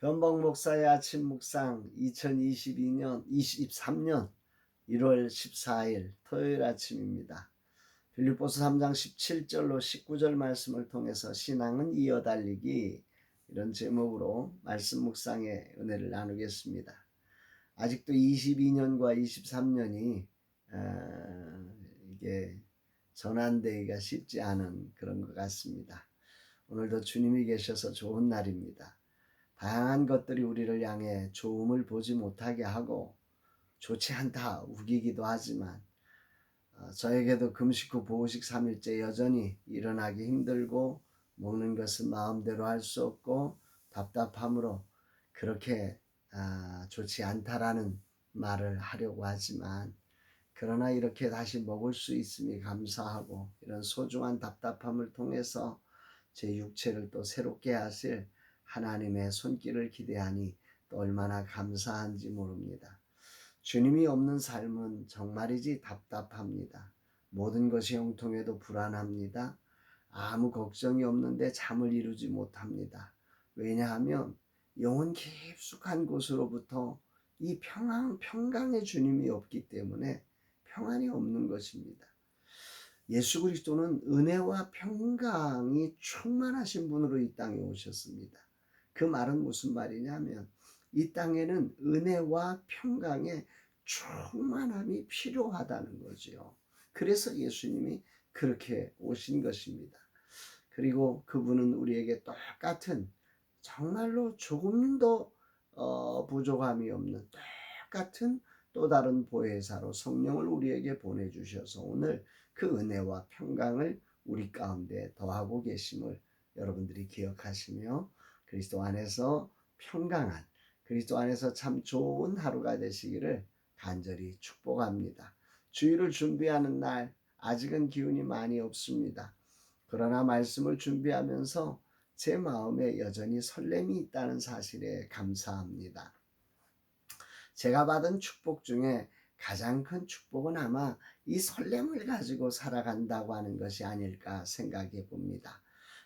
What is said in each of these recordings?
변복 목사의 아침 묵상 2023년 1월 14일 토요일 아침입니다. 빌립보서 3장 17절로 19절 말씀을 통해서 신앙은 이어달리기, 이런 제목으로 말씀 묵상의 은혜를 나누겠습니다. 아직도 22년과 23년이 이게 전환되기가 쉽지 않은 그런 것 같습니다. 오늘도 주님이 계셔서 좋은 날입니다. 다양한 것들이 우리를 향해 좋음을 보지 못하게 하고 좋지 않다 우기기도 하지만, 저에게도 금식 후 보호식 3일째 여전히 일어나기 힘들고 먹는 것은 마음대로 할 수 없고 답답함으로 그렇게 좋지 않다라는 말을 하려고 하지만, 그러나 이렇게 다시 먹을 수 있음이 감사하고, 이런 소중한 답답함을 통해서 제 육체를 또 새롭게 하실 하나님의 손길을 기대하니 또 얼마나 감사한지 모릅니다. 주님이 없는 삶은 정말이지 답답합니다. 모든 것이 형통해도 불안합니다. 아무 걱정이 없는데 잠을 이루지 못합니다. 왜냐하면 영혼 깊숙한 곳으로부터 이 평강의 주님이 없기 때문에 평안이 없는 것입니다. 예수 그리스도는 은혜와 평강이 충만하신 분으로 이 땅에 오셨습니다. 그 말은 무슨 말이냐면, 이 땅에는 은혜와 평강의 충만함이 필요하다는 거죠. 그래서 예수님이 그렇게 오신 것입니다. 그리고 그분은 우리에게 똑같은, 정말로 조금도 부족함이 없는 똑같은 또 다른 보혜사로 성령을 우리에게 보내주셔서 오늘 그 은혜와 평강을 우리 가운데 더하고 계심을 여러분들이 기억하시며, 그리스도 안에서 평강한, 그리스도 안에서 참 좋은 하루가 되시기를 간절히 축복합니다. 주일을 준비하는 날, 아직은 기운이 많이 없습니다. 그러나 말씀을 준비하면서 제 마음에 여전히 설렘이 있다는 사실에 감사합니다. 제가 받은 축복 중에 가장 큰 축복은 아마 이 설렘을 가지고 살아간다고 하는 것이 아닐까 생각해 봅니다.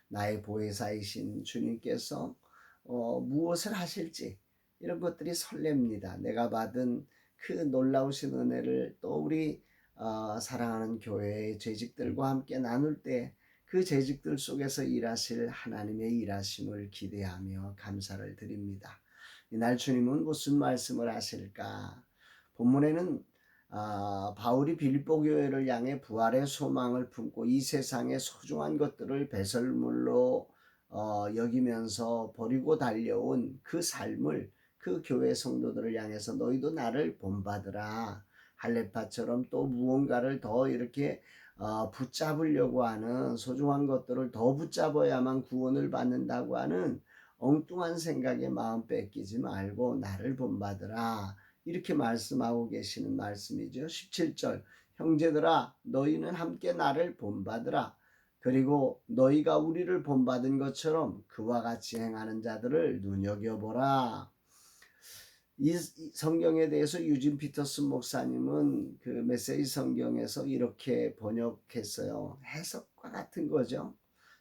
나의 보혜사이신 주님께서 무엇을 하실지, 이런 것들이 설렙니다. 내가 받은 그 놀라우신 은혜를 또 우리 사랑하는 교회의 재직들과 함께 나눌 때 그 재직들 속에서 일하실 하나님의 일하심을 기대하며 감사를 드립니다. 이날 주님은 무슨 말씀을 하실까? 본문에는 바울이 빌립보 교회를 향해 부활의 소망을 품고 이 세상의 소중한 것들을 배설물로 여기면서 버리고 달려온 그 삶을, 그 교회 성도들을 향해서 너희도 나를 본받으라, 할례파처럼 또 무언가를 더 이렇게 붙잡으려고 하는, 소중한 것들을 더 붙잡아야만 구원을 받는다고 하는 엉뚱한 생각에 마음 뺏기지 말고 나를 본받으라, 이렇게 말씀하고 계시는 말씀이죠. 17절, 형제들아 너희는 함께 나를 본받으라. 그리고 너희가 우리를 본받은 것처럼 그와 같이 행하는 자들을 눈여겨보라. 이 성경에 대해서 유진 피터슨 목사님은 그 메시지 성경에서 이렇게 번역했어요. 해석과 같은 거죠.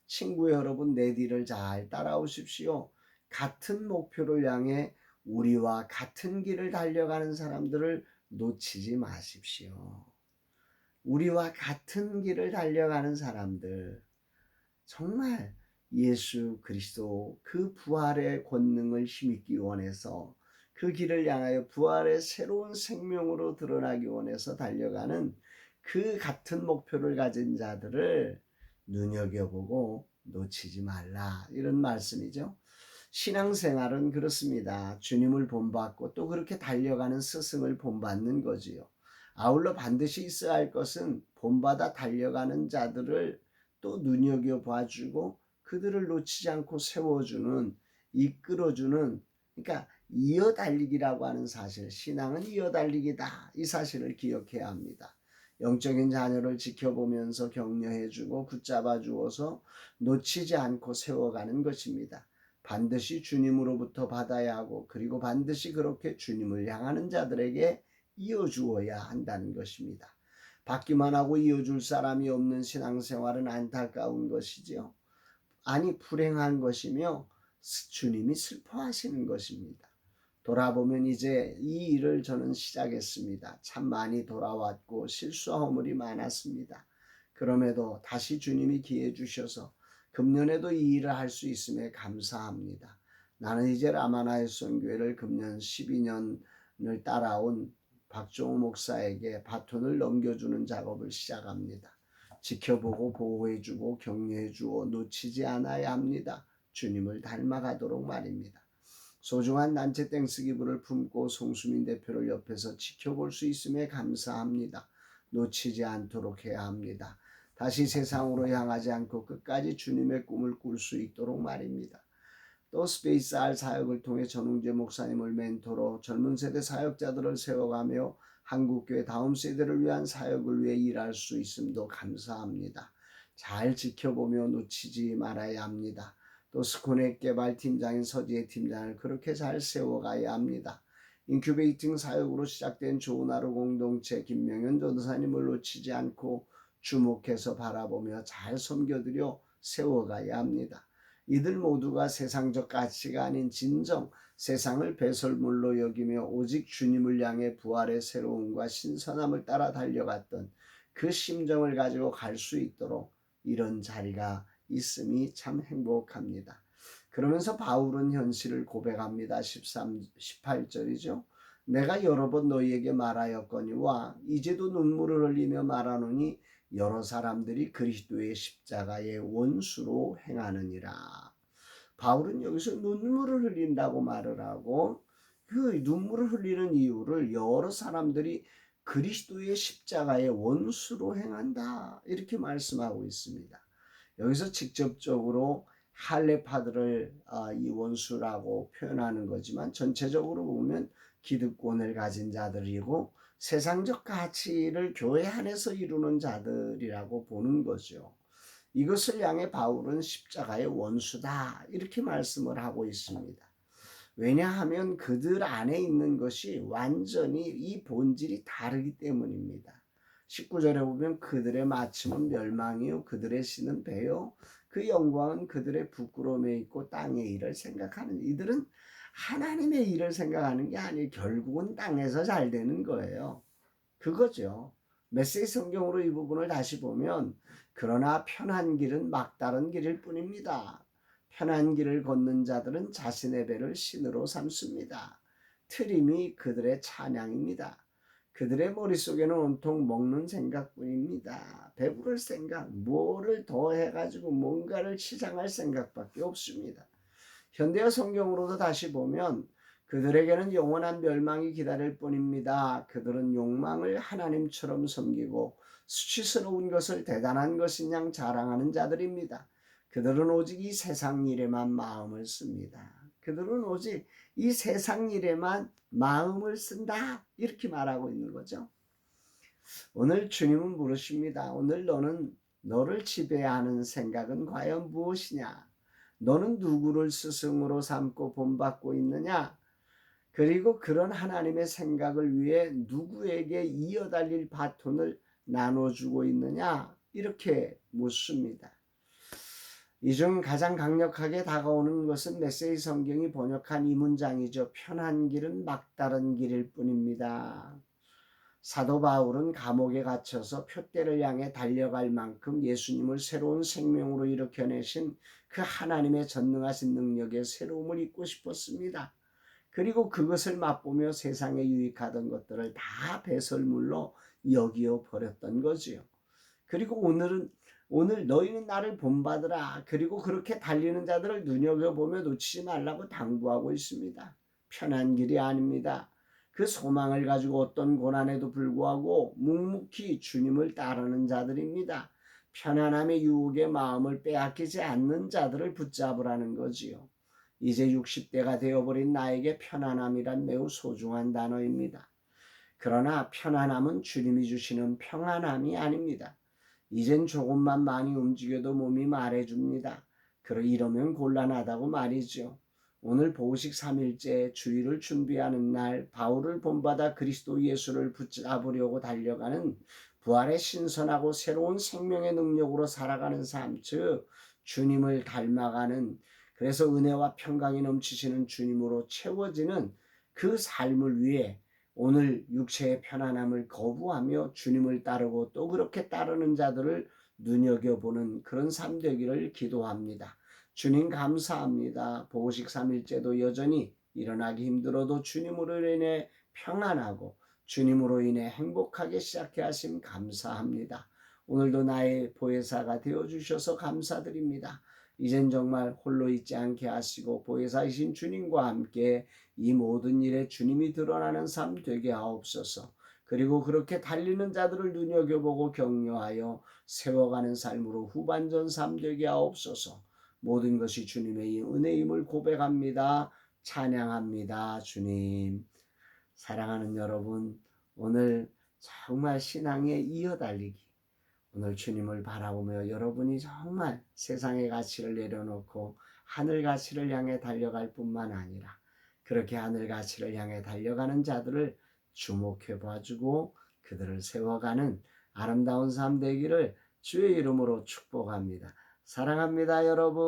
친구 여러분, 내 뒤를 잘 따라오십시오. 같은 목표를 향해 우리와 같은 길을 달려가는 사람들을 놓치지 마십시오. 우리와 같은 길을 달려가는 사람들, 정말 예수 그리스도 그 부활의 권능을 힘입기 원해서, 그 길을 향하여 부활의 새로운 생명으로 드러나기 원해서 달려가는 그 같은 목표를 가진 자들을 눈여겨보고 놓치지 말라, 이런 말씀이죠. 신앙생활은 그렇습니다. 주님을 본받고 또 그렇게 달려가는 스승을 본받는 거지요. 아울러 반드시 있어야 할 것은 본받아 달려가는 자들을 또 눈여겨봐주고 그들을 놓치지 않고 세워주는, 이끌어주는, 그러니까 이어달리기라고 하는 사실, 신앙은 이어달리기다, 이 사실을 기억해야 합니다. 영적인 자녀를 지켜보면서 격려해주고 붙잡아 주어서 놓치지 않고 세워가는 것입니다. 반드시 주님으로부터 받아야 하고, 그리고 반드시 그렇게 주님을 향하는 자들에게 이어주어야 한다는 것입니다. 받기만 하고 이어줄 사람이 없는 신앙생활은 안타까운 것이지요. 아니 불행한 것이며 주님이 슬퍼하시는 것입니다. 돌아보면 이제 이 일을 저는 시작했습니다. 참 많이 돌아왔고 실수와 허물이 많았습니다. 그럼에도 다시 주님이 기회 주셔서 금년에도 이 일을 할 수 있음에 감사합니다. 나는 이제 라마나의 선교회를 금년 12년을 따라온 박종호 목사에게 바톤을 넘겨주는 작업을 시작합니다. 지켜보고 보호해주고 격려해주고 놓치지 않아야 합니다. 주님을 닮아가도록 말입니다. 소중한 단체 땡스기브를 품고 송수민 대표를 옆에서 지켜볼 수 있음에 감사합니다. 놓치지 않도록 해야 합니다. 다시 세상으로 향하지 않고 끝까지 주님의 꿈을 꿀 수 있도록 말입니다. 또 스페이스 R 사역을 통해 전웅재 목사님을 멘토로 젊은 세대 사역자들을 세워가며 한국교회 다음 세대를 위한 사역을 위해 일할 수 있음도 감사합니다. 잘 지켜보며 놓치지 말아야 합니다. 또 스코넥 개발팀장인 서지혜 팀장을 그렇게 잘 세워가야 합니다. 인큐베이팅 사역으로 시작된 좋은 하루 공동체 김명현 전도사님을 놓치지 않고 주목해서 바라보며 잘 섬겨드려 세워가야 합니다. 이들 모두가 세상적 가치가 아닌 진정 세상을 배설물로 여기며 오직 주님을 향해 부활의 새로움과 신선함을 따라 달려갔던 그 심정을 가지고 갈 수 있도록 이런 자리가 있음이 참 행복합니다. 그러면서 바울은 현실을 고백합니다. 18절이죠. 내가 여러 번 너희에게 말하였거니와 이제도 눈물을 흘리며 말하노니 여러 사람들이 그리스도의 십자가의 원수로 행하느니라. 바울은 여기서 눈물을 흘린다고 말을 하고 그 눈물을 흘리는 이유를 여러 사람들이 그리스도의 십자가의 원수로 행한다 이렇게 말씀하고 있습니다. 여기서 직접적으로 할례파들을 이 원수라고 표현하는 거지만 전체적으로 보면 기득권을 가진 자들이고 세상적 가치를 교회 안에서 이루는 자들이라고 보는 거죠. 이것을 향해 바울은 십자가의 원수다 이렇게 말씀을 하고 있습니다. 왜냐하면 그들 안에 있는 것이 완전히 이 본질이 다르기 때문입니다. 19절에 보면 그들의 마침은 멸망이요 그들의 신은 배요 그 영광은 그들의 부끄러움에 있고 땅의 일을 생각하는 이들은 하나님의 일을 생각하는 게 아니에요. 결국은 땅에서 잘 되는 거예요. 그거죠. 메시지 성경으로 이 부분을 다시 보면 그러나 편한 길은 막다른 길일 뿐입니다. 편한 길을 걷는 자들은 자신의 배를 신으로 삼습니다. 트림이 그들의 찬양입니다. 그들의 머릿속에는 온통 먹는 생각뿐입니다. 배부를 생각, 뭐를 더 해가지고 뭔가를 치장할 생각밖에 없습니다. 현대어 성경으로도 다시 보면 그들에게는 영원한 멸망이 기다릴 뿐입니다. 그들은 욕망을 하나님처럼 섬기고 수치스러운 것을 대단한 것인 양 자랑하는 자들입니다. 그들은 오직 이 세상 일에만 마음을 씁니다. 그들은 오직 이 세상 일에만 마음을 쓴다 이렇게 말하고 있는 거죠. 오늘 주님은 물으십니다. 오늘 너를 지배하는 생각은 과연 무엇이냐? 너는 누구를 스승으로 삼고 본받고 있느냐? 그리고 그런 하나님의 생각을 위해 누구에게 이어달릴 바톤을 나눠주고 있느냐? 이렇게 묻습니다. 이 중 가장 강력하게 다가오는 것은 메시지 성경이 번역한 이 문장이죠. 편한 길은 막다른 길일 뿐입니다. 사도 바울은 감옥에 갇혀서 표대를 향해 달려갈 만큼 예수님을 새로운 생명으로 일으켜내신 그 하나님의 전능하신 능력의 새로움을 잊고 싶었습니다. 그리고 그것을 맛보며 세상에 유익하던 것들을 다 배설물로 여기어 버렸던 거지요. 그리고 오늘 너희는 나를 본받으라. 그리고 그렇게 달리는 자들을 눈여겨보며 놓치지 말라고 당부하고 있습니다. 편한 길이 아닙니다. 그 소망을 가지고 어떤 고난에도 불구하고 묵묵히 주님을 따르는 자들입니다. 편안함의 유혹에 마음을 빼앗기지 않는 자들을 붙잡으라는 거지요. 이제 60대가 되어버린 나에게 편안함이란 매우 소중한 단어입니다. 그러나 편안함은 주님이 주시는 평안함이 아닙니다. 이젠 조금만 많이 움직여도 몸이 말해줍니다. 이러면 곤란하다고 말이죠. 오늘 보식 3일째 주일을 준비하는 날 바울을 본받아 그리스도 예수를 붙잡으려고 달려가는 부활의 신선하고 새로운 생명의 능력으로 살아가는 삶, 즉 주님을 닮아가는 그래서 은혜와 평강이 넘치시는 주님으로 채워지는 그 삶을 위해 오늘 육체의 편안함을 거부하며 주님을 따르고 또 그렇게 따르는 자들을 눈여겨보는 그런 삶 되기를 기도합니다. 주님 감사합니다. 보호식 3일째도 여전히 일어나기 힘들어도 주님으로 인해 평안하고 주님으로 인해 행복하게 시작해 하심 감사합니다. 오늘도 나의 보혜사가 되어주셔서 감사드립니다. 이젠 정말 홀로 있지 않게 하시고 보혜사이신 주님과 함께 이 모든 일에 주님이 드러나는 삶 되게 하옵소서. 그리고 그렇게 달리는 자들을 눈여겨보고 격려하여 세워가는 삶으로 후반전 삶 되게 하옵소서. 모든 것이 주님의 은혜임을 고백합니다. 찬양합니다. 주님. 사랑하는 여러분, 오늘 정말 신앙에 이어달리기, 오늘 주님을 바라보며 여러분이 정말 세상의 가치를 내려놓고 하늘 가치를 향해 달려갈 뿐만 아니라 그렇게 하늘 가치를 향해 달려가는 자들을 주목해 봐주고 그들을 세워가는 아름다운 삶 되기를 주의 이름으로 축복합니다. 사랑합니다, 여러분.